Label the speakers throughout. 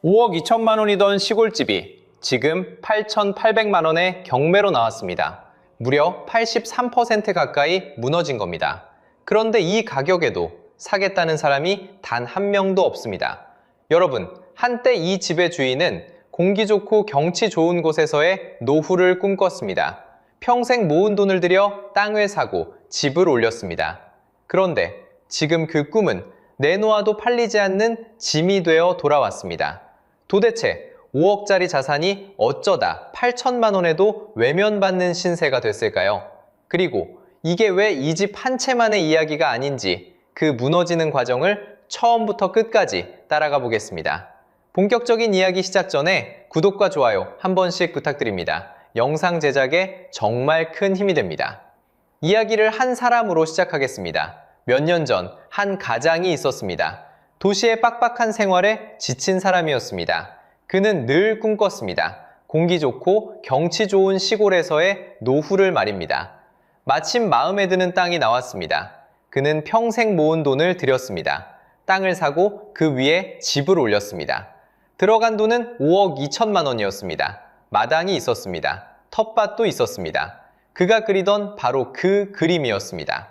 Speaker 1: 5억 2천만 원이던 시골집이 지금 8,800만 원의 경매로 나왔습니다. 무려 83% 가까이 무너진 겁니다. 그런데 이 가격에도 사겠다는 사람이 단 한 명도 없습니다. 여러분, 한때 이 집의 주인은 공기 좋고 경치 좋은 곳에서의 노후를 꿈꿨습니다. 평생 모은 돈을 들여 땅을 사고 집을 올렸습니다. 그런데 지금 그 꿈은 내놓아도 팔리지 않는 짐이 되어 돌아왔습니다. 도대체 5억짜리 자산이 어쩌다 8천만 원에도 외면받는 신세가 됐을까요? 그리고 이게 왜 이 집 한 채만의 이야기가 아닌지 그 무너지는 과정을 처음부터 끝까지 따라가 보겠습니다. 본격적인 이야기 시작 전에 구독과 좋아요 한 번씩 부탁드립니다. 영상 제작에 정말 큰 힘이 됩니다. 이야기를 한 사람으로 시작하겠습니다. 몇 년 전 한 가장이 있었습니다. 도시의 빡빡한 생활에 지친 사람이었습니다. 그는 늘 꿈꿨습니다. 공기 좋고 경치 좋은 시골에서의 노후를 말입니다. 마침 마음에 드는 땅이 나왔습니다. 그는 평생 모은 돈을 들였습니다. 땅을 사고 그 위에 집을 올렸습니다. 들어간 돈은 5억 2천만 원이었습니다. 마당이 있었습니다. 텃밭도 있었습니다. 그가 그리던 바로 그 그림이었습니다.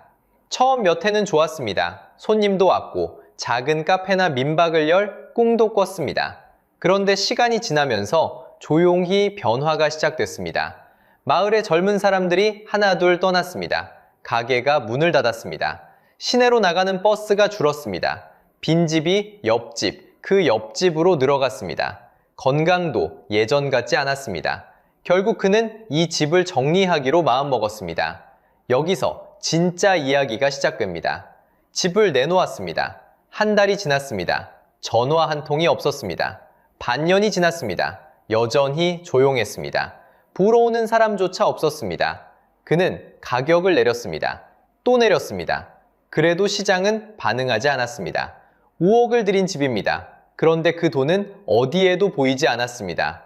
Speaker 1: 처음 몇 해는 좋았습니다. 손님도 왔고 작은 카페나 민박을 열 꿈도 꿨습니다. 그런데 시간이 지나면서 조용히 변화가 시작됐습니다. 마을의 젊은 사람들이 하나둘 떠났습니다. 가게가 문을 닫았습니다. 시내로 나가는 버스가 줄었습니다. 빈집이 옆집, 그 옆집으로 늘어갔습니다. 건강도 예전 같지 않았습니다. 결국 그는 이 집을 정리하기로 마음먹었습니다. 여기서 진짜 이야기가 시작됩니다. 집을 내놓았습니다. 한 달이 지났습니다. 전화 한 통이 없었습니다. 반년이 지났습니다. 여전히 조용했습니다. 보러 오는 사람조차 없었습니다. 그는 가격을 내렸습니다. 또 내렸습니다. 그래도 시장은 반응하지 않았습니다. 5억을 들인 집입니다. 그런데 그 돈은 어디에도 보이지 않았습니다.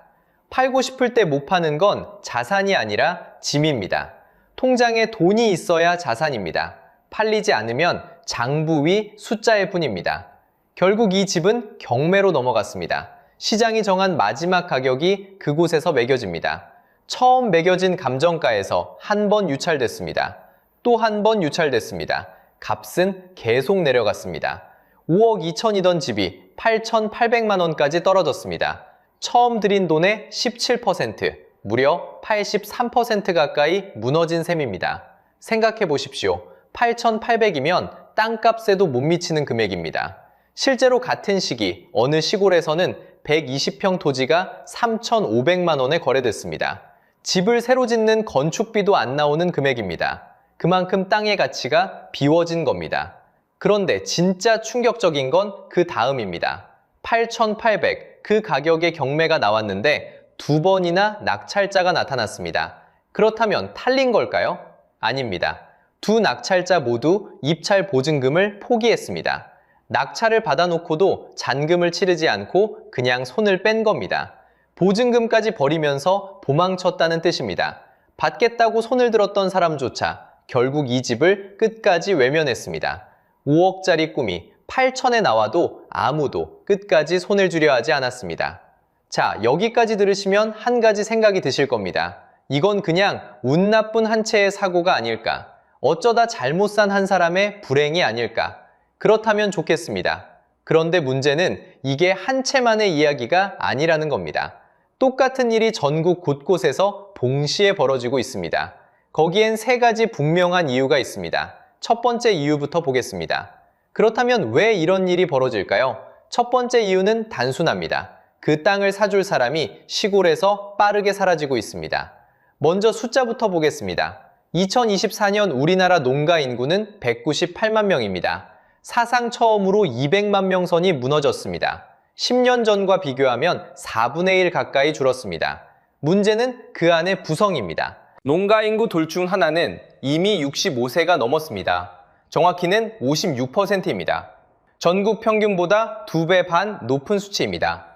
Speaker 1: 팔고 싶을 때 못 파는 건 자산이 아니라 짐입니다. 통장에 돈이 있어야 자산입니다. 팔리지 않으면 장부 위 숫자일 뿐입니다. 결국 이 집은 경매로 넘어갔습니다. 시장이 정한 마지막 가격이 그곳에서 매겨집니다. 처음 매겨진 감정가에서 한 번 유찰됐습니다. 또 한 번 유찰됐습니다. 값은 계속 내려갔습니다. 5억 2천이던 집이 8,800만 원까지 떨어졌습니다. 처음 들인 돈의 17%, 무려 83% 가까이 무너진 셈입니다. 생각해 보십시오. 8,800이면 땅값에도 못 미치는 금액입니다. 실제로 같은 시기 어느 시골에서는 120평 토지가 3,500만 원에 거래됐습니다. 집을 새로 짓는 건축비도 안 나오는 금액입니다. 그만큼 땅의 가치가 비워진 겁니다. 그런데 진짜 충격적인 건 그 다음입니다. 8,800, 그 가격의 경매가 나왔는데 두 번이나 낙찰자가 나타났습니다. 그렇다면 탈린 걸까요? 아닙니다. 두 낙찰자 모두 입찰 보증금을 포기했습니다. 낙찰을 받아놓고도 잔금을 치르지 않고 그냥 손을 뺀 겁니다. 보증금까지 버리면서 도망쳤다는 뜻입니다. 받겠다고 손을 들었던 사람조차 결국 이 집을 끝까지 외면했습니다. 5억짜리 꿈이 8천에 나와도 아무도 끝까지 손을 주려 하지 않았습니다. 자, 여기까지 들으시면 한 가지 생각이 드실 겁니다. 이건 그냥 운 나쁜 한 채의 사고가 아닐까? 어쩌다 잘못 산 한 사람의 불행이 아닐까? 그렇다면 좋겠습니다. 그런데 문제는 이게 한 채만의 이야기가 아니라는 겁니다. 똑같은 일이 전국 곳곳에서 동시에 벌어지고 있습니다. 거기엔 세 가지 분명한 이유가 있습니다. 첫 번째 이유부터 보겠습니다. 그렇다면 왜 이런 일이 벌어질까요? 첫 번째 이유는 단순합니다. 그 땅을 사줄 사람이 시골에서 빠르게 사라지고 있습니다. 먼저 숫자부터 보겠습니다. 2024년 우리나라 농가 인구는 198만 명입니다. 사상 처음으로 200만 명 선이 무너졌습니다. 10년 전과 비교하면 4분의 1 가까이 줄었습니다. 문제는 그 안에 구성입니다. 농가 인구 둘 중 하나는 이미 65세가 넘었습니다. 정확히는 56%입니다. 전국 평균보다 2배 반 높은 수치입니다.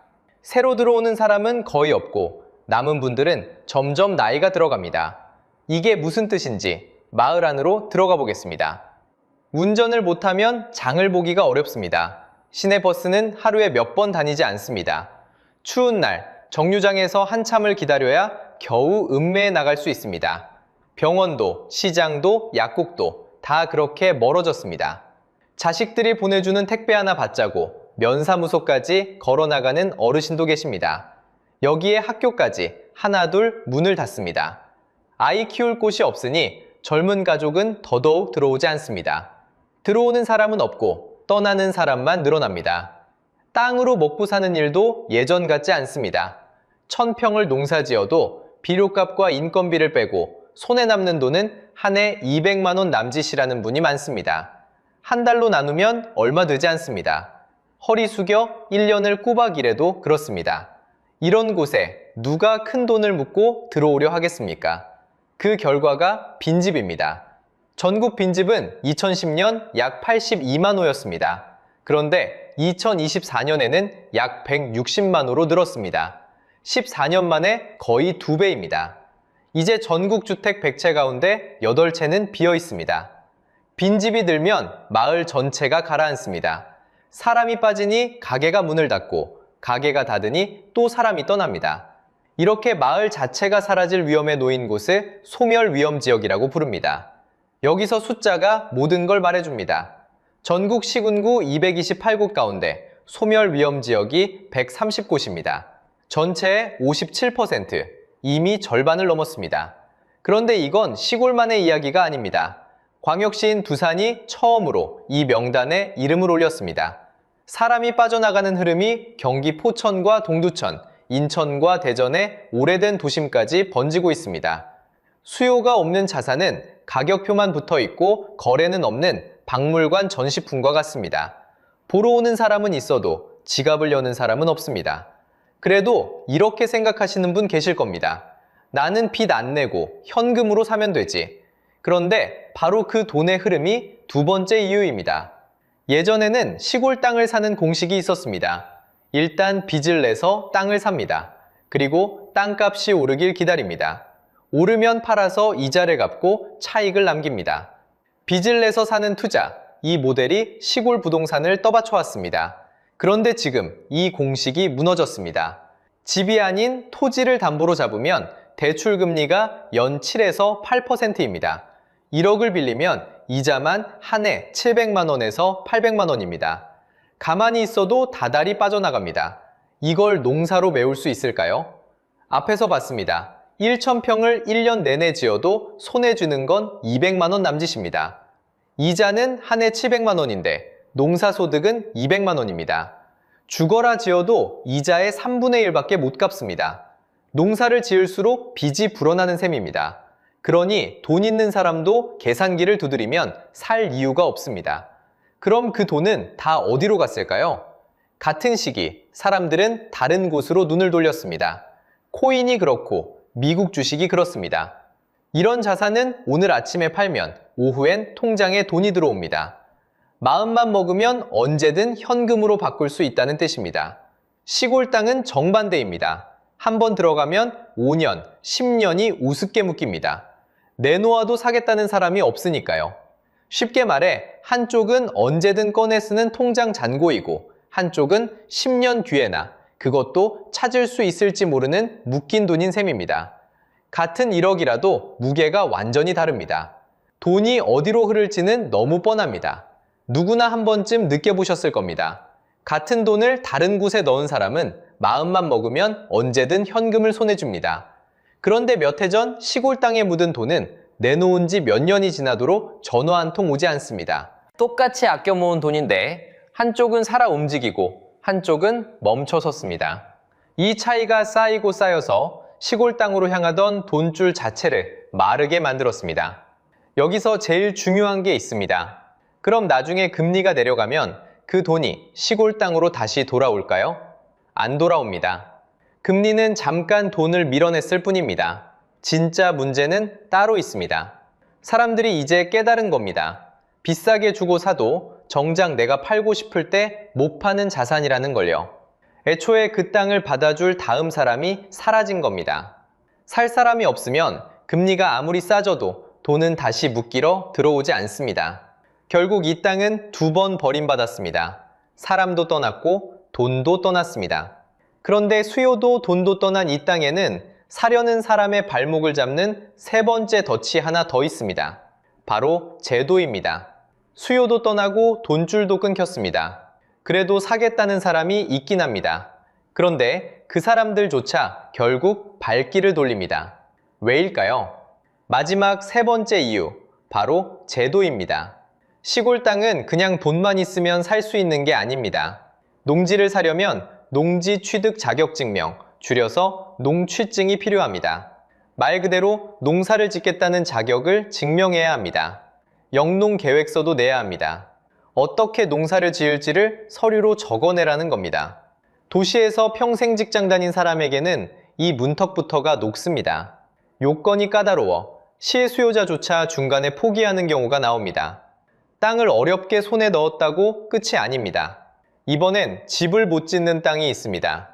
Speaker 1: 새로 들어오는 사람은 거의 없고 남은 분들은 점점 나이가 들어갑니다. 이게 무슨 뜻인지 마을 안으로 들어가 보겠습니다. 운전을 못하면 장을 보기가 어렵습니다. 시내버스는 하루에 몇 번 다니지 않습니다. 추운 날 정류장에서 한참을 기다려야 겨우 읍내에 나갈 수 있습니다. 병원도, 시장도, 약국도 다 그렇게 멀어졌습니다. 자식들이 보내주는 택배 하나 받자고 면사무소까지 걸어나가는 어르신도 계십니다. 여기에 학교까지 하나둘 문을 닫습니다. 아이 키울 곳이 없으니 젊은 가족은 더더욱 들어오지 않습니다. 들어오는 사람은 없고 떠나는 사람만 늘어납니다. 땅으로 먹고 사는 일도 예전 같지 않습니다. 1000평을 농사지어도 비료값과 인건비를 빼고 손에 남는 돈은 한 해 200만 원 남짓이라는 분이 많습니다. 한 달로 나누면 얼마 되지 않습니다. 허리 숙여 1년을 꼬박 일해도 그렇습니다. 이런 곳에 누가 큰 돈을 묻고 들어오려 하겠습니까? 그 결과가 빈집입니다. 전국 빈집은 2010년 약 82만 호였습니다. 그런데 2024년에는 약 160만 호로 늘었습니다. 14년 만에 거의 2배입니다. 이제 전국 주택 100채 가운데 8채는 비어 있습니다. 빈집이 늘면 마을 전체가 가라앉습니다. 사람이 빠지니 가게가 문을 닫고 가게가 닫으니 또 사람이 떠납니다. 이렇게 마을 자체가 사라질 위험에 놓인 곳을 소멸위험지역이라고 부릅니다. 여기서 숫자가 모든 걸 말해줍니다. 전국 시군구 228곳 가운데 소멸위험지역이 130곳입니다. 전체의 57%, 이미 절반을 넘었습니다. 그런데 이건 시골만의 이야기가 아닙니다. 광역시인 두산이 처음으로 이 명단에 이름을 올렸습니다. 사람이 빠져나가는 흐름이 경기 포천과 동두천, 인천과 대전의 오래된 도심까지 번지고 있습니다. 수요가 없는 자산은 가격표만 붙어 있고 거래는 없는 박물관 전시품과 같습니다. 보러 오는 사람은 있어도 지갑을 여는 사람은 없습니다. 그래도 이렇게 생각하시는 분 계실 겁니다. 나는 빚 안 내고 현금으로 사면 되지. 그런데 바로 그 돈의 흐름이 두 번째 이유입니다. 예전에는 시골 땅을 사는 공식이 있었습니다. 일단 빚을 내서 땅을 삽니다. 그리고 땅값이 오르길 기다립니다. 오르면 팔아서 이자를 갚고 차익을 남깁니다. 빚을 내서 사는 투자, 이 모델이 시골 부동산을 떠받쳐 왔습니다. 그런데 지금 이 공식이 무너졌습니다. 집이 아닌 토지를 담보로 잡으면 대출금리가 연 7에서 8%입니다. 1억을 빌리면 이자만 한 해 700만 원에서 800만 원입니다. 가만히 있어도 다달이 빠져나갑니다. 이걸 농사로 메울 수 있을까요? 앞에서 봤습니다. 1000평을 1년 내내 지어도 손에 쥐는 건 200만 원 남짓입니다. 이자는 한 해 700만 원인데 농사소득은 200만 원입니다. 죽어라 지어도 이자의 3분의 1밖에 못 갚습니다. 농사를 지을수록 빚이 불어나는 셈입니다. 그러니 돈 있는 사람도 계산기를 두드리면 살 이유가 없습니다. 그럼 그 돈은 다 어디로 갔을까요? 같은 시기 사람들은 다른 곳으로 눈을 돌렸습니다. 코인이 그렇고 미국 주식이 그렇습니다. 이런 자산은 오늘 아침에 팔면 오후엔 통장에 돈이 들어옵니다. 마음만 먹으면 언제든 현금으로 바꿀 수 있다는 뜻입니다. 시골 땅은 정반대입니다. 한번 들어가면 5년, 10년이 우습게 묶입니다. 내놓아도 사겠다는 사람이 없으니까요. 쉽게 말해 한쪽은 언제든 꺼내 쓰는 통장 잔고이고 한쪽은 10년 뒤에나 그것도 찾을 수 있을지 모르는 묶인 돈인 셈입니다. 같은 1억이라도 무게가 완전히 다릅니다. 돈이 어디로 흐를지는 너무 뻔합니다. 누구나 한 번쯤 느껴보셨을 겁니다. 같은 돈을 다른 곳에 넣은 사람은 마음만 먹으면 언제든 현금을 손에 줍니다. 그런데 몇 해 전 시골 땅에 묻은 돈은 내놓은 지 몇 년이 지나도록 전화 한 통 오지 않습니다. 똑같이 아껴 모은 돈인데 한쪽은 살아 움직이고 한쪽은 멈춰 섰습니다. 이 차이가 쌓이고 쌓여서 시골 땅으로 향하던 돈줄 자체를 마르게 만들었습니다. 여기서 제일 중요한 게 있습니다. 그럼 나중에 금리가 내려가면 그 돈이 시골 땅으로 다시 돌아올까요? 안 돌아옵니다. 금리는 잠깐 돈을 밀어냈을 뿐입니다. 진짜 문제는 따로 있습니다. 사람들이 이제 깨달은 겁니다. 비싸게 주고 사도 정작 내가 팔고 싶을 때 못 파는 자산이라는 걸요. 애초에 그 땅을 받아줄 다음 사람이 사라진 겁니다. 살 사람이 없으면 금리가 아무리 싸져도 돈은 다시 묶이러 들어오지 않습니다. 결국 이 땅은 2번 버림받았습니다. 사람도 떠났고 돈도 떠났습니다. 그런데 수요도 돈도 떠난 이 땅에는 사려는 사람의 발목을 잡는 세 번째 덫이 하나 더 있습니다. 바로 제도입니다. 수요도 떠나고 돈줄도 끊겼습니다. 그래도 사겠다는 사람이 있긴 합니다. 그런데 그 사람들조차 결국 발길을 돌립니다. 왜일까요? 마지막 세 번째 이유, 바로 제도입니다. 시골 땅은 그냥 돈만 있으면 살 수 있는 게 아닙니다. 농지를 사려면 농지 취득 자격증명, 줄여서 농취증이 필요합니다. 말 그대로 농사를 짓겠다는 자격을 증명해야 합니다. 영농 계획서도 내야 합니다. 어떻게 농사를 지을지를 서류로 적어내라는 겁니다. 도시에서 평생 직장 다닌 사람에게는 이 문턱부터가 높습니다. 요건이 까다로워 실수요자조차 중간에 포기하는 경우가 나옵니다. 땅을 어렵게 손에 넣었다고 끝이 아닙니다. 이번엔 집을 못 짓는 땅이 있습니다.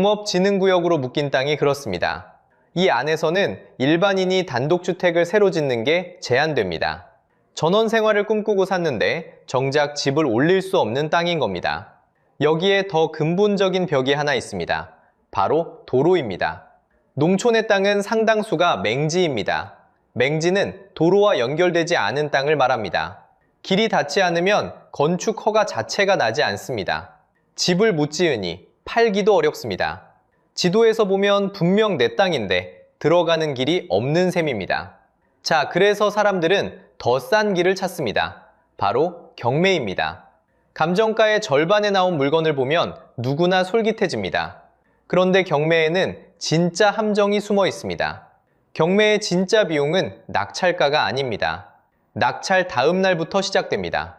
Speaker 1: 농업진흥구역으로 묶인 땅이 그렇습니다. 이 안에서는 일반인이 단독주택을 새로 짓는 게 제한됩니다. 전원생활을 꿈꾸고 샀는데 정작 집을 올릴 수 없는 땅인 겁니다. 여기에 더 근본적인 벽이 하나 있습니다. 바로 도로입니다. 농촌의 땅은 상당수가 맹지입니다. 맹지는 도로와 연결되지 않은 땅을 말합니다. 길이 닿지 않으면 건축 허가 자체가 나지 않습니다. 집을 못 지으니 팔기도 어렵습니다. 지도에서 보면 분명 내 땅인데 들어가는 길이 없는 셈입니다. 자, 그래서 사람들은 더 싼 길을 찾습니다. 바로 경매입니다. 감정가의 절반에 나온 물건을 보면 누구나 솔깃해집니다. 그런데 경매에는 진짜 함정이 숨어 있습니다. 경매의 진짜 비용은 낙찰가가 아닙니다. 낙찰 다음 날부터 시작됩니다.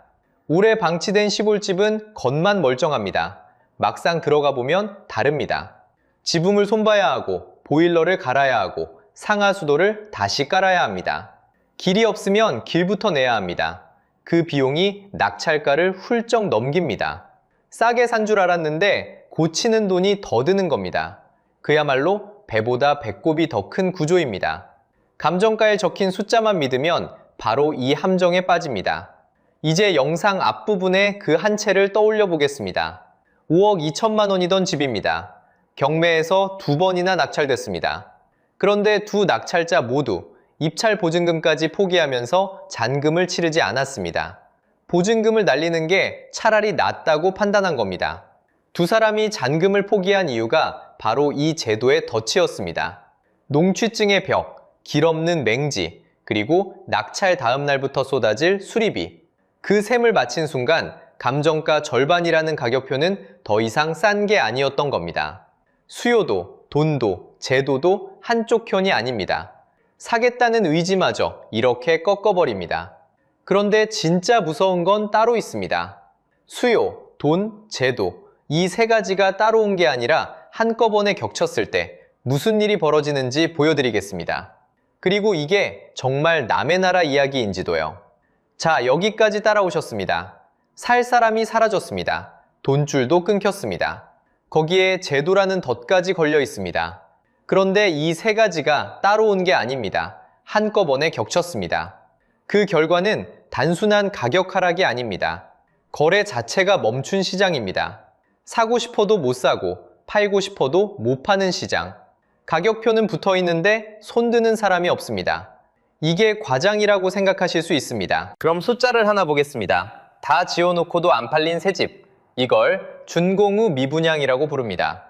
Speaker 1: 오래 방치된 시골집은 겉만 멀쩡합니다. 막상 들어가 보면 다릅니다. 지붕을 손봐야 하고 보일러를 갈아야 하고 상하수도를 다시 깔아야 합니다. 길이 없으면 길부터 내야 합니다. 그 비용이 낙찰가를 훌쩍 넘깁니다. 싸게 산 줄 알았는데 고치는 돈이 더 드는 겁니다. 그야말로 배보다 배꼽이 더 큰 구조입니다. 감정가에 적힌 숫자만 믿으면 바로 이 함정에 빠집니다. 이제 영상 앞부분에 그 한 채를 떠올려 보겠습니다. 5억 2천만 원이던 집입니다. 경매에서 2번이나 낙찰됐습니다. 그런데 두 낙찰자 모두 입찰 보증금까지 포기하면서 잔금을 치르지 않았습니다. 보증금을 날리는 게 차라리 낫다고 판단한 겁니다. 두 사람이 잔금을 포기한 이유가 바로 이 제도의 덫이었습니다. 농취증의 벽, 길 없는 맹지, 그리고 낙찰 다음 날부터 쏟아질 수리비. 그 셈을 마친 순간 감정가 절반이라는 가격표는 더 이상 싼 게 아니었던 겁니다. 수요도, 돈도, 제도도 한쪽 편이 아닙니다. 사겠다는 의지마저 이렇게 꺾어버립니다. 그런데 진짜 무서운 건 따로 있습니다. 수요, 돈, 제도, 이 세 가지가 따로 온 게 아니라 한꺼번에 겹쳤을 때 무슨 일이 벌어지는지 보여드리겠습니다. 그리고 이게 정말 남의 나라 이야기인지도요. 자, 여기까지 따라오셨습니다. 살 사람이 사라졌습니다. 돈줄도 끊겼습니다. 거기에 제도라는 덫까지 걸려 있습니다. 그런데 이 세 가지가 따로 온 게 아닙니다. 한꺼번에 겹쳤습니다. 그 결과는 단순한 가격 하락이 아닙니다. 거래 자체가 멈춘 시장입니다. 사고 싶어도 못 사고, 팔고 싶어도 못 파는 시장. 가격표는 붙어 있는데 손드는 사람이 없습니다. 이게 과장이라고 생각하실 수 있습니다. 그럼 숫자를 하나 보겠습니다. 다 지어놓고도 안 팔린 새 집. 이걸 준공후 미분양이라고 부릅니다.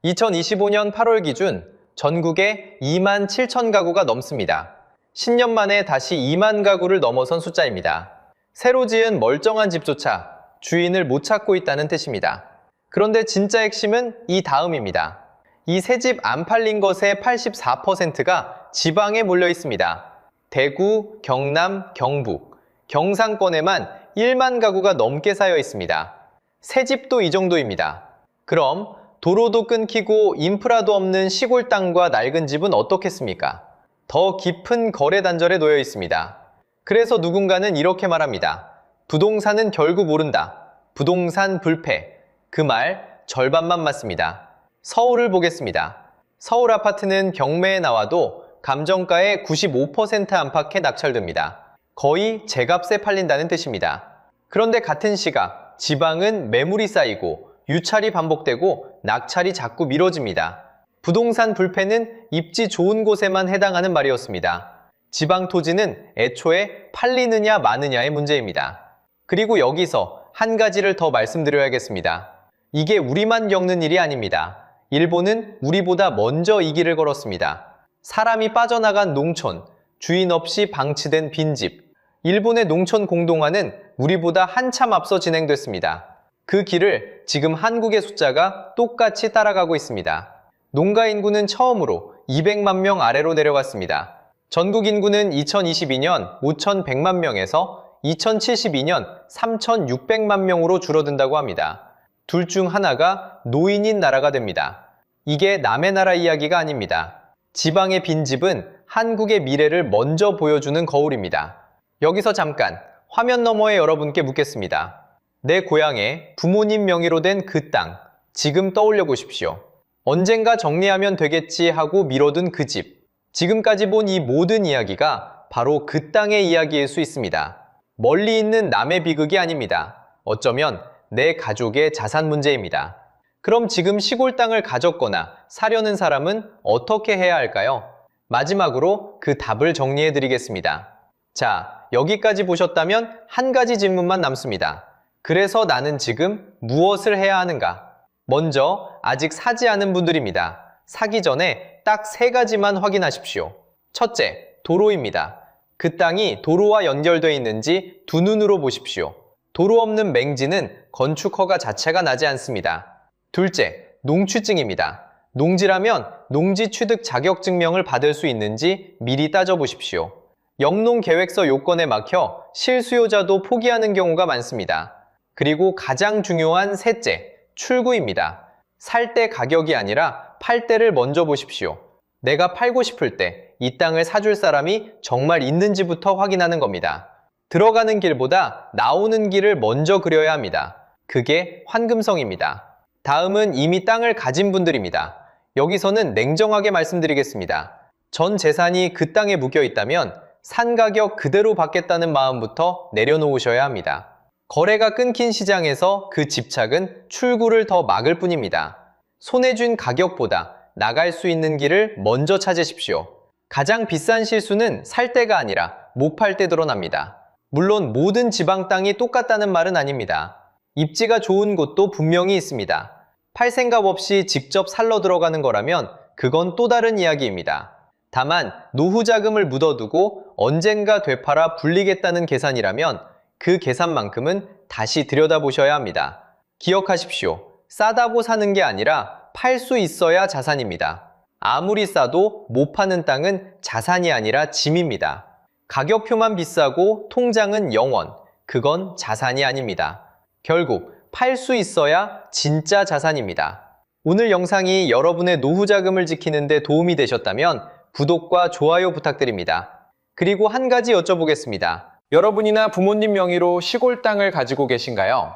Speaker 1: 2025년 8월 기준 전국에 2만 7천 가구가 넘습니다. 10년 만에 다시 2만 가구를 넘어선 숫자입니다. 새로 지은 멀쩡한 집조차 주인을 못 찾고 있다는 뜻입니다. 그런데 진짜 핵심은 이 다음입니다. 이 새 집 안 팔린 것의 84%가 지방에 몰려 있습니다. 대구, 경남, 경북, 경상권에만 1만 가구가 넘게 쌓여 있습니다. 새 집도 이 정도입니다. 그럼 도로도 끊기고 인프라도 없는 시골 땅과 낡은 집은 어떻겠습니까? 더 깊은 거래 단절에 놓여 있습니다. 그래서 누군가는 이렇게 말합니다. 부동산은 결국 오른다. 부동산 불패. 그 말 절반만 맞습니다. 서울을 보겠습니다. 서울 아파트는 경매에 나와도 감정가의 95% 안팎에 낙찰됩니다. 거의 제값에 팔린다는 뜻입니다. 그런데 같은 시각 지방은 매물이 쌓이고 유찰이 반복되고 낙찰이 자꾸 미뤄집니다. 부동산 불패는 입지 좋은 곳에만 해당하는 말이었습니다. 지방 토지는 애초에 팔리느냐 마느냐의 문제입니다. 그리고 여기서 한 가지를 더 말씀드려야겠습니다. 이게 우리만 겪는 일이 아닙니다. 일본은 우리보다 먼저 이 길을 걸었습니다. 사람이 빠져나간 농촌, 주인 없이 방치된 빈집. 일본의 농촌 공동화는 우리보다 한참 앞서 진행됐습니다. 그 길을 지금 한국의 숫자가 똑같이 따라가고 있습니다. 농가 인구는 처음으로 200만 명 아래로 내려갔습니다. 전국 인구는 2022년 5,100만 명에서 2072년 3,600만 명으로 줄어든다고 합니다. 둘 중 하나가 노인인 나라가 됩니다. 이게 남의 나라 이야기가 아닙니다. 지방의 빈집은 한국의 미래를 먼저 보여주는 거울입니다. 여기서 잠깐 화면 너머의 여러분께 묻겠습니다. 내 고향에 부모님 명의로 된 그 땅, 지금 떠올려 보십시오. 언젠가 정리하면 되겠지 하고 미뤄둔 그 집. 지금까지 본 이 모든 이야기가 바로 그 땅의 이야기일 수 있습니다. 멀리 있는 남의 비극이 아닙니다. 어쩌면 내 가족의 자산 문제입니다. 그럼 지금 시골 땅을 가졌거나 사려는 사람은 어떻게 해야 할까요? 마지막으로 그 답을 정리해 드리겠습니다. 자, 여기까지 보셨다면 한 가지 질문만 남습니다. 그래서 나는 지금 무엇을 해야 하는가? 먼저 아직 사지 않은 분들입니다. 사기 전에 딱 3가지만 확인하십시오. 첫째, 도로입니다. 그 땅이 도로와 연결되어 있는지 두 눈으로 보십시오. 도로 없는 맹지는 건축 허가 자체가 나지 않습니다. 둘째, 농취증입니다. 농지라면 농지 취득 자격 증명을 받을 수 있는지 미리 따져보십시오. 영농계획서 요건에 막혀 실수요자도 포기하는 경우가 많습니다. 그리고 가장 중요한 셋째, 출구입니다. 살 때 가격이 아니라 팔 때를 먼저 보십시오. 내가 팔고 싶을 때 이 땅을 사줄 사람이 정말 있는지부터 확인하는 겁니다. 들어가는 길보다 나오는 길을 먼저 그려야 합니다. 그게 환금성입니다. 다음은 이미 땅을 가진 분들입니다. 여기서는 냉정하게 말씀드리겠습니다. 전 재산이 그 땅에 묶여 있다면 산 가격 그대로 받겠다는 마음부터 내려놓으셔야 합니다. 거래가 끊긴 시장에서 그 집착은 출구를 더 막을 뿐입니다. 손에 쥔 가격보다 나갈 수 있는 길을 먼저 찾으십시오. 가장 비싼 실수는 살 때가 아니라 못 팔 때 드러납니다. 물론 모든 지방 땅이 똑같다는 말은 아닙니다. 입지가 좋은 곳도 분명히 있습니다. 팔 생각 없이 직접 살러 들어가는 거라면 그건 또 다른 이야기입니다. 다만 노후 자금을 묻어두고 언젠가 되팔아 불리겠다는 계산이라면 그 계산만큼은 다시 들여다보셔야 합니다. 기억하십시오. 싸다고 사는 게 아니라 팔 수 있어야 자산입니다. 아무리 싸도 못 파는 땅은 자산이 아니라 짐입니다. 가격표만 비싸고 통장은 0원. 그건 자산이 아닙니다. 결국 팔 수 있어야 진짜 자산입니다. 오늘 영상이 여러분의 노후 자금을 지키는 데 도움이 되셨다면 구독과 좋아요 부탁드립니다. 그리고 한 가지 여쭤보겠습니다. 여러분이나 부모님 명의로 시골 땅을 가지고 계신가요?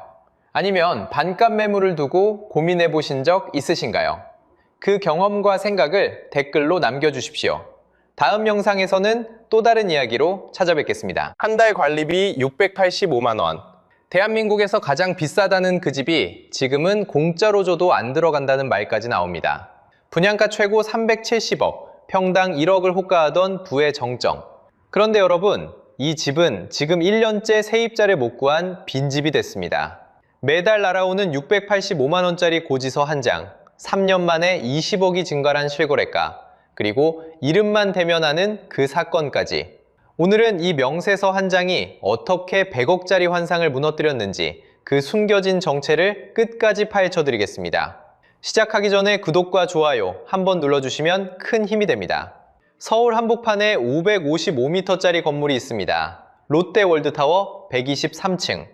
Speaker 1: 아니면 반값 매물을 두고 고민해 보신 적 있으신가요? 그 경험과 생각을 댓글로 남겨주십시오. 다음 영상에서는 또 다른 이야기로 찾아뵙겠습니다. 한 달 관리비 685만 원. 대한민국에서 가장 비싸다는 그 집이 지금은 공짜로 줘도 안 들어간다는 말까지 나옵니다. 분양가 최고 370억, 평당 1억을 호가하던 부의 정정. 그런데 여러분, 이 집은 지금 1년째 세입자를 못 구한 빈집이 됐습니다. 매달 날아오는 685만 원짜리 고지서 한 장, 3년 만에 20억이 증가한 실거래가, 그리고 이름만 대면하는 그 사건까지. 오늘은 이 명세서 한 장이 어떻게 100억짜리 환상을 무너뜨렸는지 그 숨겨진 정체를 끝까지 파헤쳐드리겠습니다. 시작하기 전에 구독과 좋아요 한번 눌러주시면 큰 힘이 됩니다. 서울 한복판에 555m짜리 건물이 있습니다. 롯데월드타워 123층.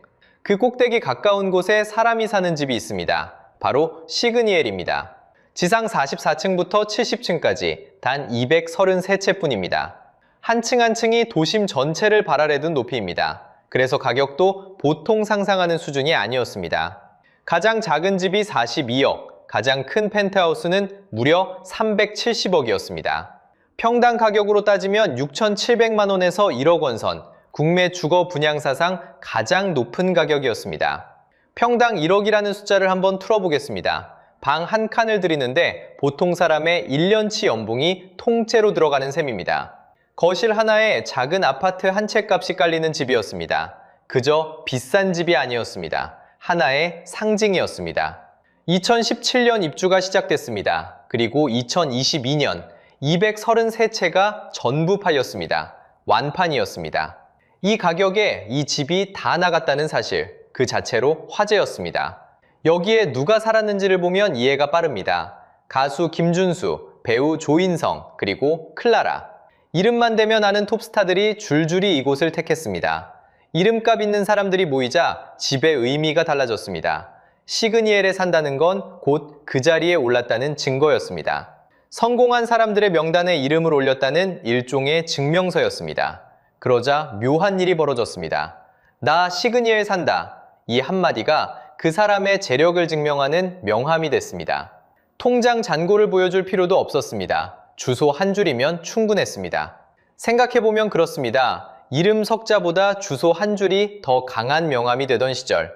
Speaker 1: 그 꼭대기 가까운 곳에 사람이 사는 집이 있습니다. 바로 시그니엘입니다. 지상 44층부터 70층까지 단 233채 뿐입니다. 한 층 한 층이 도심 전체를 발아래둔 높이입니다. 그래서 가격도 보통 상상하는 수준이 아니었습니다. 가장 작은 집이 42억, 가장 큰 펜트하우스는 무려 370억이었습니다. 평당 가격으로 따지면 6,700만 원에서 1억 원 선, 국내 주거 분양사상 가장 높은 가격이었습니다. 평당 1억이라는 숫자를 한번 틀어보겠습니다. 방 한 칸을 들이는데 보통 사람의 1년치 연봉이 통째로 들어가는 셈입니다. 거실 하나에 작은 아파트 한 채 값이 깔리는 집이었습니다. 그저 비싼 집이 아니었습니다. 하나의 상징이었습니다. 2017년 입주가 시작됐습니다. 그리고 2022년 233채가 전부 팔렸습니다. 완판이었습니다. 이 가격에 이 집이 다 나갔다는 사실, 그 자체로 화제였습니다. 여기에 누가 살았는지를 보면 이해가 빠릅니다. 가수 김준수, 배우 조인성, 그리고 클라라. 이름만 대면 아는 톱스타들이 줄줄이 이곳을 택했습니다. 이름값 있는 사람들이 모이자 집의 의미가 달라졌습니다. 시그니엘에 산다는 건 곧 그 자리에 올랐다는 증거였습니다. 성공한 사람들의 명단에 이름을 올렸다는 일종의 증명서였습니다. 그러자 묘한 일이 벌어졌습니다. 나 시그니엘 산다. 이 한마디가 그 사람의 재력을 증명하는 명함이 됐습니다. 통장 잔고를 보여줄 필요도 없었습니다. 주소 한 줄이면 충분했습니다. 생각해보면 그렇습니다. 이름 석자보다 주소 한 줄이 더 강한 명함이 되던 시절,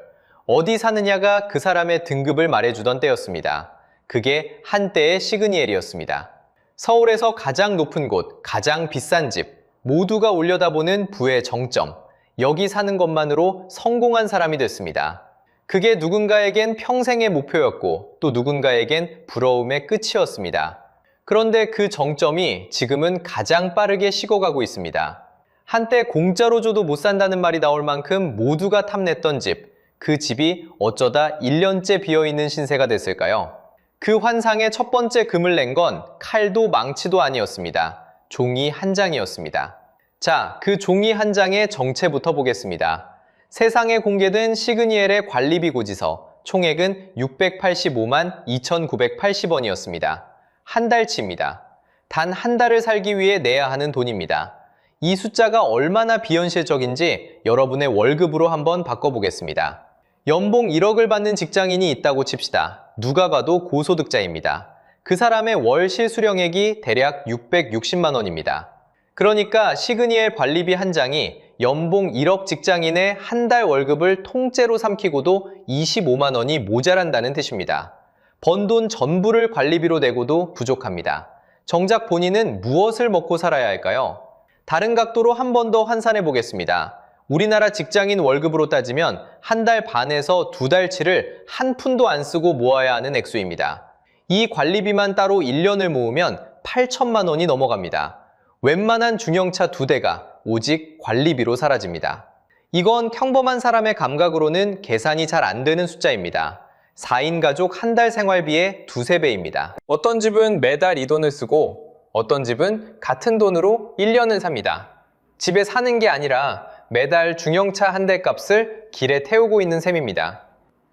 Speaker 1: 어디 사느냐가 그 사람의 등급을 말해주던 때였습니다. 그게 한때의 시그니엘이었습니다. 서울에서 가장 높은 곳, 가장 비싼 집, 모두가 올려다보는 부의 정점, 여기 사는 것만으로 성공한 사람이 됐습니다. 그게 누군가에겐 평생의 목표였고 또 누군가에겐 부러움의 끝이었습니다. 그런데 그 정점이 지금은 가장 빠르게 식어가고 있습니다. 한때 공짜로 줘도 못 산다는 말이 나올 만큼 모두가 탐냈던 집, 그 집이 어쩌다 1년째 비어있는 신세가 됐을까요? 그 환상의 첫 번째 금을 낸 건 칼도 망치도 아니었습니다. 종이 한 장이었습니다. 자, 그 종이 한 장의 정체부터 보겠습니다. 세상에 공개된 시그니엘의 관리비 고지서, 총액은 685만 2,980원이었습니다. 한 달치입니다. 단 한 달을 살기 위해 내야 하는 돈입니다. 이 숫자가 얼마나 비현실적인지 여러분의 월급으로 한번 바꿔보겠습니다. 연봉 1억을 받는 직장인이 있다고 칩시다. 누가 봐도 고소득자입니다. 그 사람의 월 실수령액이 대략 660만 원입니다. 그러니까 시그니엘 관리비 한 장이 연봉 1억 직장인의 한 달 월급을 통째로 삼키고도 25만 원이 모자란다는 뜻입니다. 번 돈 전부를 관리비로 내고도 부족합니다. 정작 본인은 무엇을 먹고 살아야 할까요? 다른 각도로 한 번 더 환산해 보겠습니다. 우리나라 직장인 월급으로 따지면 한 달 반에서 두 달치를 한 푼도 안 쓰고 모아야 하는 액수입니다. 이 관리비만 따로 1년을 모으면 8천만 원이 넘어갑니다. 웬만한 중형차 2대가 오직 관리비로 사라집니다. 이건 평범한 사람의 감각으로는 계산이 잘 안 되는 숫자입니다. 4인 가족 한 달 생활비의 2~3배입니다. 어떤 집은 매달 이 돈을 쓰고 어떤 집은 같은 돈으로 1년을 삽니다. 집에 사는 게 아니라 매달 중형차 한 대 값을 길에 태우고 있는 셈입니다.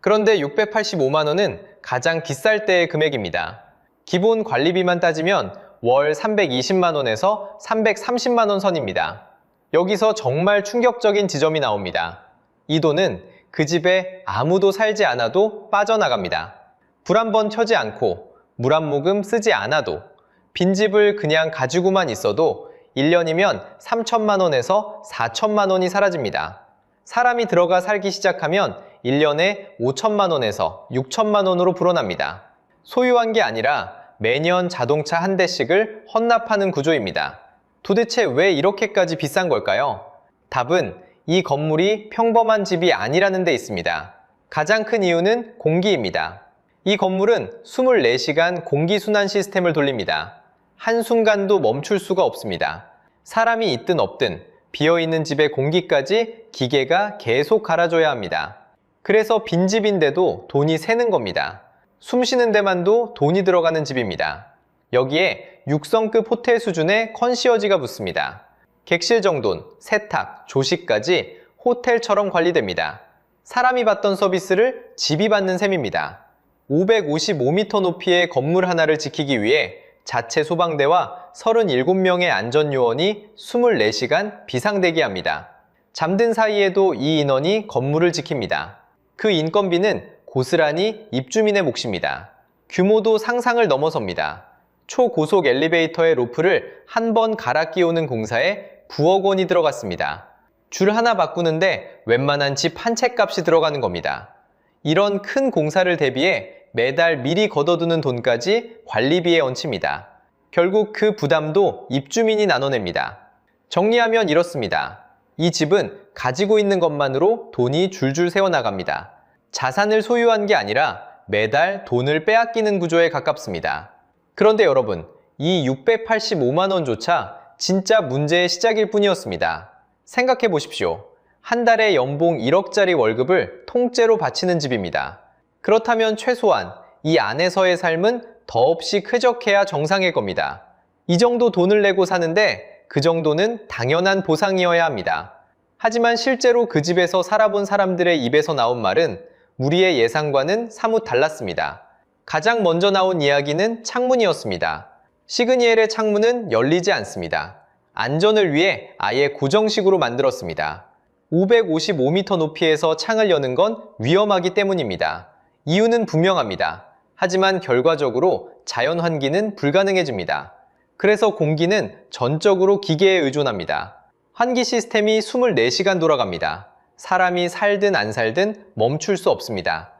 Speaker 1: 그런데 685만 원은 가장 비쌀 때의 금액입니다. 기본 관리비만 따지면 월 320만 원에서 330만 원 선입니다. 여기서 정말 충격적인 지점이 나옵니다. 이 돈은 그 집에 아무도 살지 않아도 빠져나갑니다. 불 한 번 켜지 않고 물 한 모금 쓰지 않아도 빈집을 그냥 가지고만 있어도 1년이면 3천만 원에서 4천만 원이 사라집니다. 사람이 들어가 살기 시작하면 1년에 5천만 원에서 6천만 원으로 불어납니다. 소유한 게 아니라 매년 자동차 한 대씩을 헌납하는 구조입니다. 도대체 왜 이렇게까지 비싼 걸까요? 답은 이 건물이 평범한 집이 아니라는 데 있습니다. 가장 큰 이유는 공기입니다. 이 건물은 24시간 공기순환 시스템을 돌립니다. 한순간도 멈출 수가 없습니다. 사람이 있든 없든 비어있는 집의 공기까지 기계가 계속 갈아줘야 합니다. 그래서 빈집인데도 돈이 새는 겁니다. 숨 쉬는 데만도 돈이 들어가는 집입니다. 여기에 6성급 호텔 수준의 컨시어지가 붙습니다. 객실 정돈, 세탁, 조식까지 호텔처럼 관리됩니다. 사람이 받던 서비스를 집이 받는 셈입니다. 555m 높이의 건물 하나를 지키기 위해 자체 소방대와 37명의 안전요원이 24시간 비상대기합니다. 잠든 사이에도 이 인원이 건물을 지킵니다. 그 인건비는 고스란히 입주민의 몫입니다. 규모도 상상을 넘어섭니다. 초고속 엘리베이터의 로프를 한 번 갈아 끼우는 공사에 9억 원이 들어갔습니다. 줄 하나 바꾸는데 웬만한 집 한 채 값이 들어가는 겁니다. 이런 큰 공사를 대비해 매달 미리 걷어두는 돈까지 관리비에 얹힙니다. 결국 그 부담도 입주민이 나눠냅니다. 정리하면 이렇습니다. 이 집은 가지고 있는 것만으로 돈이 줄줄 새어나갑니다. 자산을 소유한 게 아니라 매달 돈을 빼앗기는 구조에 가깝습니다. 그런데 여러분, 이 685만 원조차 진짜 문제의 시작일 뿐이었습니다. 생각해 보십시오. 한 달에 연봉 1억짜리 월급을 통째로 바치는 집입니다. 그렇다면 최소한 이 안에서의 삶은 더없이 쾌적해야 정상일 겁니다. 이 정도 돈을 내고 사는데 그 정도는 당연한 보상이어야 합니다. 하지만 실제로 그 집에서 살아본 사람들의 입에서 나온 말은 우리의 예상과는 사뭇 달랐습니다. 가장 먼저 나온 이야기는 창문이었습니다. 시그니엘의 창문은 열리지 않습니다. 안전을 위해 아예 고정식으로 만들었습니다. 555m 높이에서 창을 여는 건 위험하기 때문입니다. 이유는 분명합니다. 하지만 결과적으로 자연 환기는 불가능해집니다. 그래서 공기는 전적으로 기계에 의존합니다. 환기 시스템이 24시간 돌아갑니다. 사람이 살든 안 살든 멈출 수 없습니다.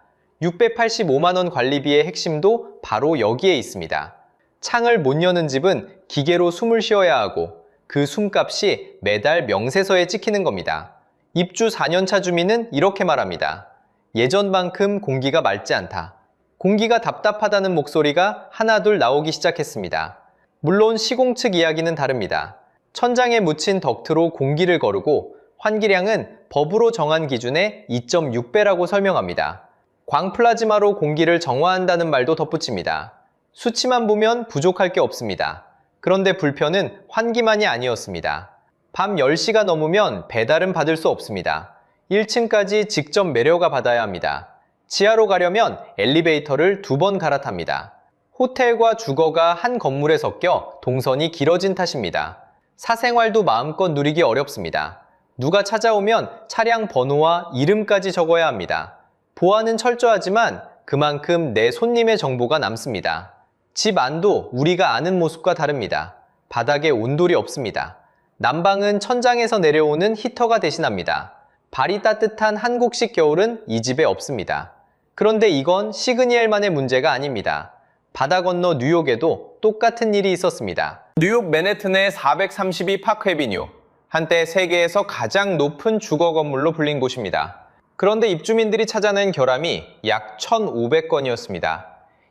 Speaker 1: 685만 원 관리비의 핵심도 바로 여기에 있습니다. 창을 못 여는 집은 기계로 숨을 쉬어야 하고 그 숨값이 매달 명세서에 찍히는 겁니다. 입주 4년차 주민은 이렇게 말합니다. 예전만큼 공기가 맑지 않다. 공기가 답답하다는 목소리가 하나둘 나오기 시작했습니다. 물론 시공 측 이야기는 다릅니다. 천장에 묻힌 덕트로 공기를 거르고 환기량은 법으로 정한 기준의 2.6배라고 설명합니다. 광플라즈마로 공기를 정화한다는 말도 덧붙입니다. 수치만 보면 부족할 게 없습니다. 그런데 불편은 환기만이 아니었습니다. 밤 10시가 넘으면 배달은 받을 수 없습니다. 1층까지 직접 내려가 받아야 합니다. 지하로 가려면 엘리베이터를 2번 갈아탑니다. 호텔과 주거가 한 건물에 섞여 동선이 길어진 탓입니다. 사생활도 마음껏 누리기 어렵습니다. 누가 찾아오면 차량 번호와 이름까지 적어야 합니다. 보안은 철저하지만 그만큼 내 손님의 정보가 남습니다. 집 안도 우리가 아는 모습과 다릅니다. 바닥에 온돌이 없습니다. 난방은 천장에서 내려오는 히터가 대신합니다. 발이 따뜻한 한국식 겨울은 이 집에 없습니다. 그런데 이건 시그니엘만의 문제가 아닙니다. 바다 건너 뉴욕에도 똑같은 일이 있었습니다. 뉴욕 맨해튼의 432 파크 애비뉴, 한때 세계에서 가장 높은 주거 건물로 불린 곳입니다. 그런데 입주민들이 찾아낸 결함이 약 1,500건이었습니다.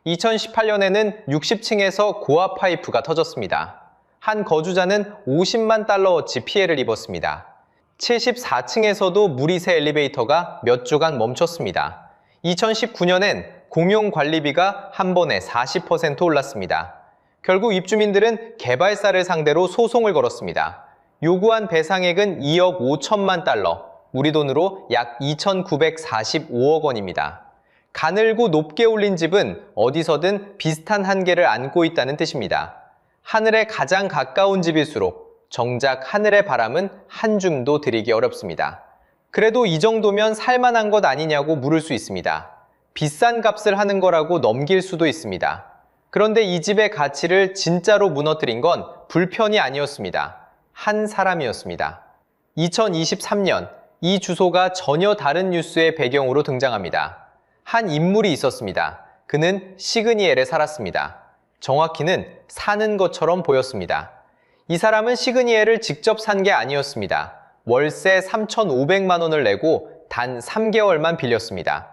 Speaker 1: 2018년에는 60층에서 고압 파이프가 터졌습니다. 한 거주자는 50만 달러어치 피해를 입었습니다. 74층에서도 물이 새 엘리베이터가 몇 주간 멈췄습니다. 2019년엔 공용 관리비가 한 번에 40% 올랐습니다. 결국 입주민들은 개발사를 상대로 소송을 걸었습니다. 요구한 배상액은 2억 5천만 달러, 우리 돈으로 약 2,945억 원입니다. 가늘고 높게 올린 집은 어디서든 비슷한 한계를 안고 있다는 뜻입니다. 하늘에 가장 가까운 집일수록 정작 하늘의 바람은 한 줌도 들이기 어렵습니다. 그래도 이 정도면 살만한 것 아니냐고 물을 수 있습니다. 비싼 값을 하는 거라고 넘길 수도 있습니다. 그런데 이 집의 가치를 진짜로 무너뜨린 건 불편이 아니었습니다. 한 사람이었습니다. 2023년 이 주소가 전혀 다른 뉴스의 배경으로 등장합니다. 한 인물이 있었습니다. 그는 시그니엘에 살았습니다. 정확히는 사는 것처럼 보였습니다. 이 사람은 시그니엘을 직접 산 게 아니었습니다. 월세 3,500만 원을 내고 단 3개월만 빌렸습니다.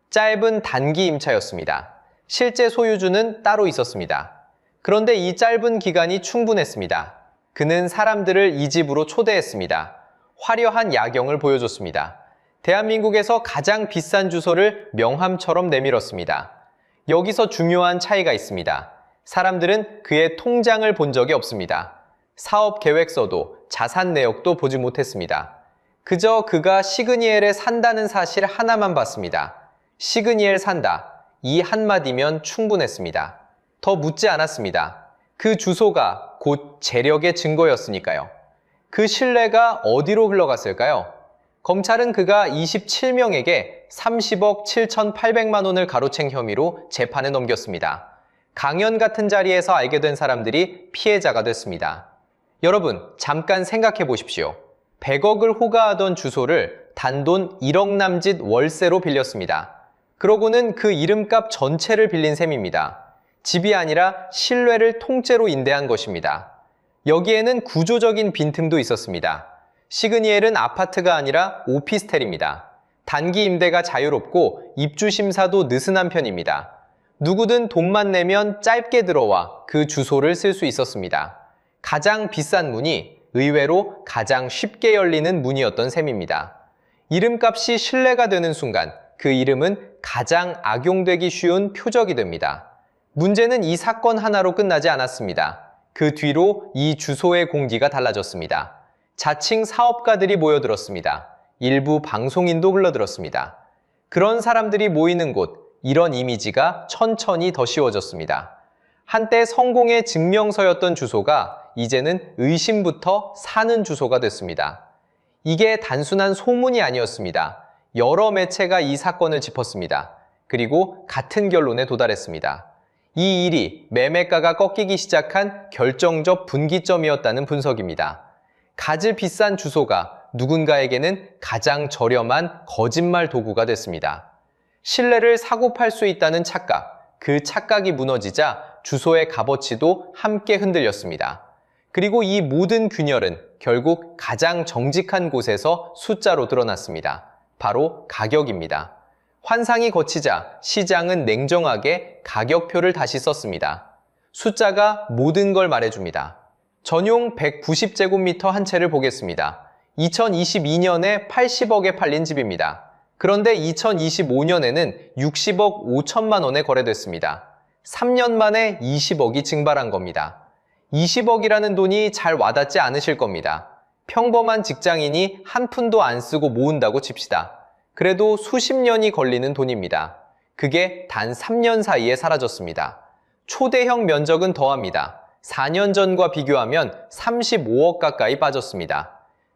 Speaker 1: 짧은 단기 임차였습니다. 실제 소유주는 따로 있었습니다. 그런데 이 짧은 기간이 충분했습니다. 그는 사람들을 이 집으로 초대했습니다. 화려한 야경을 보여줬습니다. 대한민국에서 가장 비싼 주소를 명함처럼 내밀었습니다. 여기서 중요한 차이가 있습니다. 사람들은 그의 통장을 본 적이 없습니다. 사업 계획서도 자산 내역도 보지 못했습니다. 그저 그가 시그니엘에 산다는 사실 하나만 봤습니다. 시그니엘 산다. 이 한마디면 충분했습니다. 더 묻지 않았습니다. 그 주소가 곧 재력의 증거였으니까요. 그 신뢰가 어디로 흘러갔을까요? 검찰은 그가 27명에게 30억 7,800만 원을 가로챈 혐의로 재판에 넘겼습니다. 강연 같은 자리에서 알게 된 사람들이 피해자가 됐습니다. 여러분, 잠깐 생각해 보십시오. 100억을 호가하던 주소를 단돈 1억 남짓 월세로 빌렸습니다. 그러고는 그 이름값 전체를 빌린 셈입니다. 집이 아니라 실외를 통째로 임대한 것입니다. 여기에는 구조적인 빈틈도 있었습니다. 시그니엘은 아파트가 아니라 오피스텔입니다. 단기 임대가 자유롭고 입주 심사도 느슨한 편입니다. 누구든 돈만 내면 짧게 들어와 그 주소를 쓸 수 있었습니다. 가장 비싼 문이 의외로 가장 쉽게 열리는 문이었던 셈입니다. 이름값이 신뢰가 되는 순간 그 이름은 가장 악용되기 쉬운 표적이 됩니다. 문제는 이 사건 하나로 끝나지 않았습니다. 그 뒤로 이 주소의 공기가 달라졌습니다. 자칭 사업가들이 모여들었습니다. 일부 방송인도 흘러들었습니다. 그런 사람들이 모이는 곳, 이런 이미지가 천천히 더 씌워졌습니다. 한때 성공의 증명서였던 주소가 이제는 의심부터 사는 주소가 됐습니다. 이게 단순한 소문이 아니었습니다. 여러 매체가 이 사건을 짚었습니다. 그리고 같은 결론에 도달했습니다. 이 일이 매매가가 꺾이기 시작한 결정적 분기점이었다는 분석입니다. 가즈 비싼 주소가 누군가에게는 가장 저렴한 거짓말 도구가 됐습니다. 신뢰를 사고 팔 수 있다는 착각, 그 착각이 무너지자 주소의 값어치도 함께 흔들렸습니다. 그리고 이 모든 균열은 결국 가장 정직한 곳에서 숫자로 드러났습니다. 바로 가격입니다. 환상이 거치자 시장은 냉정하게 가격표를 다시 썼습니다. 숫자가 모든 걸 말해줍니다. 전용 190제곱미터 한 채를 보겠습니다. 2022년에 80억에 팔린 집입니다. 그런데 2025년에는 60억 5천만 원에 거래됐습니다. 3년 만에 20억이 증발한 겁니다. 20억이라는 돈이 잘 와닿지 않으실 겁니다. 평범한 직장인이 한 푼도 안 쓰고 모은다고 칩시다. 그래도 수십 년이 걸리는 돈입니다. 그게 단 3년 사이에 사라졌습니다. 초대형 면적은 더합니다. 4년 전과 비교하면 35억 가까이 빠졌습니다.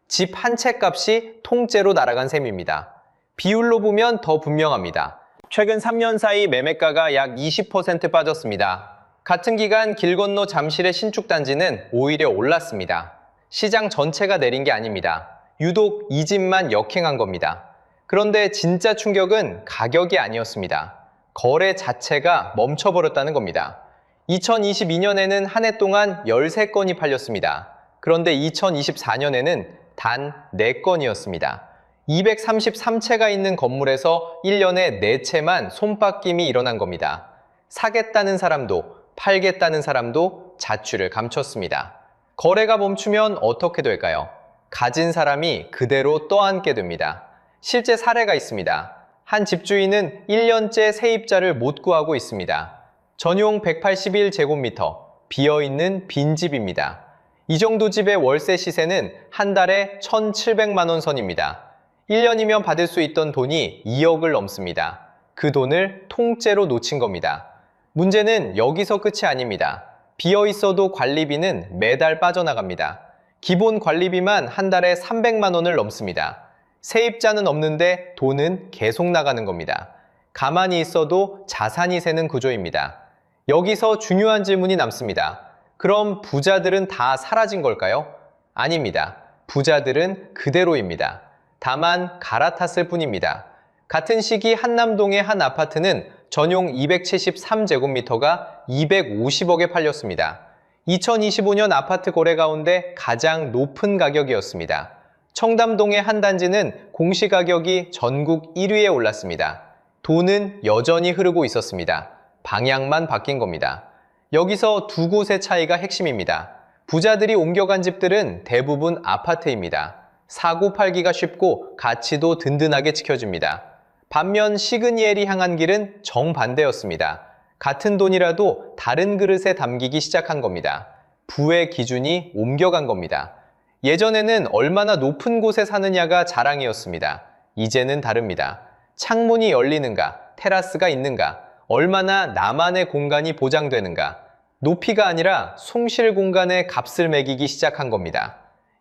Speaker 1: 집 한 채 값이 통째로 날아간 셈입니다. 비율로 보면 더 분명합니다. 최근 3년 사이 매매가가 약 20% 빠졌습니다. 같은 기간 길 건너 잠실의 신축단지는 오히려 올랐습니다. 시장 전체가 내린 게 아닙니다. 유독 이 집만 역행한 겁니다. 그런데 진짜 충격은 가격이 아니었습니다. 거래 자체가 멈춰버렸다는 겁니다. 2022년에는 한 해 동안 13건이 팔렸습니다. 그런데 2024년에는 단 4건이었습니다. 233채가 있는 건물에서 1년에 4채만 손바뀜이 일어난 겁니다. 사겠다는 사람도 팔겠다는 사람도 자취를 감췄습니다. 거래가 멈추면 어떻게 될까요? 가진 사람이 그대로 떠안게 됩니다. 실제 사례가 있습니다. 한 집주인은 1년째 세입자를 못 구하고 있습니다. 전용 181제곱미터, 비어있는 빈집입니다. 이 정도 집의 월세 시세는 한 달에 1,700만 원 선입니다. 1년이면 받을 수 있던 돈이 2억을 넘습니다. 그 돈을 통째로 놓친 겁니다. 문제는 여기서 끝이 아닙니다. 비어있어도 관리비는 매달 빠져나갑니다. 기본 관리비만 한 달에 300만 원을 넘습니다. 세입자는 없는데 돈은 계속 나가는 겁니다. 가만히 있어도 자산이 새는 구조입니다. 여기서 중요한 질문이 남습니다. 그럼 부자들은 다 사라진 걸까요? 아닙니다. 부자들은 그대로입니다. 다만 갈아탔을 뿐입니다. 같은 시기 한남동의 한 아파트는 전용 273제곱미터가 250억에 팔렸습니다. 2025년 아파트 거래 가운데 가장 높은 가격이었습니다. 청담동의 한 단지는 공시가격이 전국 1위에 올랐습니다. 돈은 여전히 흐르고 있었습니다. 방향만 바뀐 겁니다. 여기서 두 곳의 차이가 핵심입니다. 부자들이 옮겨간 집들은 대부분 아파트입니다. 사고 팔기가 쉽고 가치도 든든하게 지켜집니다. 반면 시그니엘이 향한 길은 정반대였습니다. 같은 돈이라도 다른 그릇에 담기기 시작한 겁니다. 부의 기준이 옮겨간 겁니다. 예전에는 얼마나 높은 곳에 사느냐가 자랑이었습니다. 이제는 다릅니다. 창문이 열리는가, 테라스가 있는가, 얼마나 나만의 공간이 보장되는가, 높이가 아니라 숨쉴 공간에 값을 매기기 시작한 겁니다.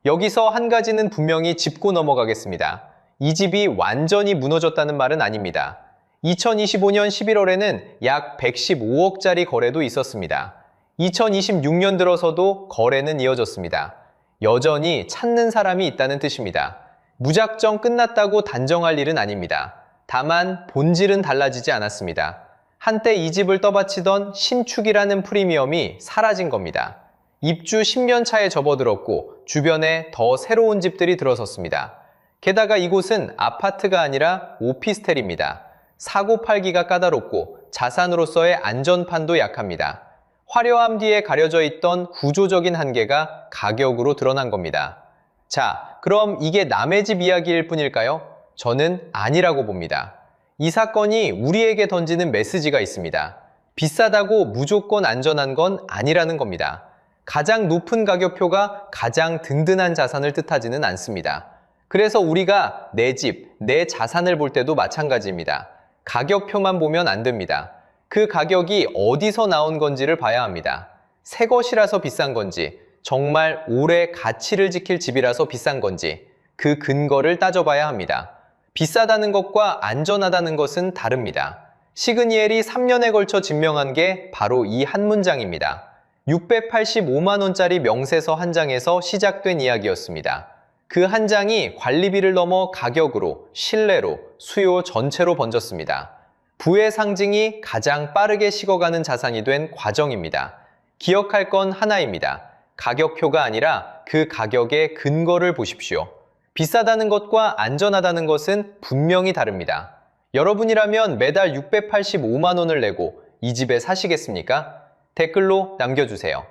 Speaker 1: 여기서 한 가지는 분명히 짚고 넘어가겠습니다. 이 집이 완전히 무너졌다는 말은 아닙니다. 2025년 11월에는 약 115억짜리 거래도 있었습니다. 2026년 들어서도 거래는 이어졌습니다. 여전히 찾는 사람이 있다는 뜻입니다. 무작정 끝났다고 단정할 일은 아닙니다. 다만 본질은 달라지지 않았습니다. 한때 이 집을 떠받치던 신축이라는 프리미엄이 사라진 겁니다. 입주 10년 차에 접어들었고 주변에 더 새로운 집들이 들어섰습니다. 게다가 이곳은 아파트가 아니라 오피스텔입니다. 사고 팔기가 까다롭고 자산으로서의 안전판도 약합니다. 화려함 뒤에 가려져 있던 구조적인 한계가 가격으로 드러난 겁니다. 자, 그럼 이게 남의 집 이야기일 뿐일까요? 저는 아니라고 봅니다. 이 사건이 우리에게 던지는 메시지가 있습니다. 비싸다고 무조건 안전한 건 아니라는 겁니다. 가장 높은 가격표가 가장 든든한 자산을 뜻하지는 않습니다. 그래서 우리가 내 집, 내 자산을 볼 때도 마찬가지입니다. 가격표만 보면 안 됩니다. 그 가격이 어디서 나온 건지를 봐야 합니다. 새 것이라서 비싼 건지, 정말 오래 가치를 지킬 집이라서 비싼 건지, 그 근거를 따져봐야 합니다. 비싸다는 것과 안전하다는 것은 다릅니다. 시그니엘이 3년에 걸쳐 증명한 게 바로 이 한 문장입니다. 685만 원짜리 명세서 한 장에서 시작된 이야기였습니다. 그 한 장이 관리비를 넘어 가격으로, 신뢰로, 수요 전체로 번졌습니다. 부의 상징이 가장 빠르게 식어가는 자산이 된 과정입니다. 기억할 건 하나입니다. 가격표가 아니라 그 가격의 근거를 보십시오. 비싸다는 것과 안전하다는 것은 분명히 다릅니다. 여러분이라면 매달 685만 원을 내고 이 집에 사시겠습니까? 댓글로 남겨주세요.